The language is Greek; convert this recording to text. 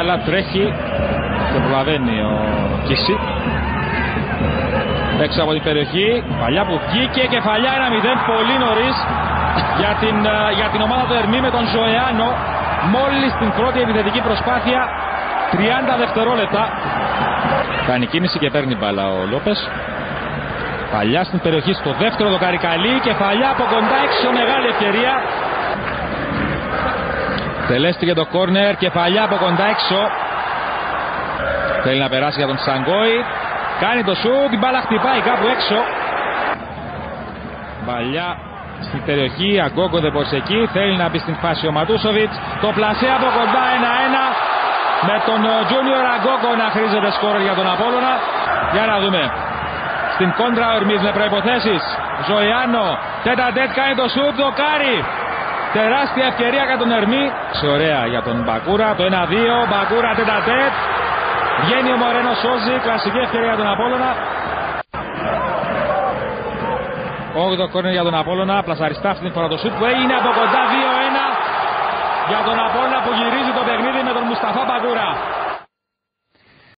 Αλλά τρέχει και προλαβαίνει ο Κισί έξω από την περιοχή. Παλιά που βγήκε, κεφαλιά 1-0 πολύ νωρίς για την ομάδα του Ερμή με τον Ζωεάνο. Μόλις την πρώτη επιθετική προσπάθεια, 30 δευτερόλεπτα. Κάνει κίνηση και παίρνει μπάλα ο Λόπες. Παλιά στην περιοχή στο δεύτερο δοκάρι, καλή κεφαλιά από κοντά έξω, μεγάλη ευκαιρία. Τελέστηκε το κόρνερ, κεφαλιά από κοντά έξω. Θέλει να περάσει για τον Σαγκόη. Κάνει το σου, την μπάλα χτυπάει κάπου έξω. Παλιά στην περιοχή, Αγκόγκο δεν πως εκεί. Θέλει να μπει στην φάση ο Ματούσοβιτς. Το πλασέ από κοντά 1-1. Με τον Junior Αγκόγκο να χρήζεται σκόρερ για τον Απόλλωνα. Για να δούμε. Στην κόντρα ο Ερμής με προϋποθέσεις. Ζωιάνο, τέτα-τέτ κάνει το σουτ, δοκάρι. Τεράστια ευκαιρία για τον Ερμή. Σε ωραία για τον Μπακούρα, το 1-2, Μπακούρα τέτα-τέτ. Βγαίνει ο Μορένο, σώζει, κλασική ευκαιρία για τον Απόλλωνα. 8ο κόρνερ για τον Απόλλωνα, πλασαριστά αυτή την φορά το σουτ που έγινε από κοντά 2-1 για τον Απόλλωνα που γυρίζει το παιχνίδι με τον Μουσταφά Μπακούρα.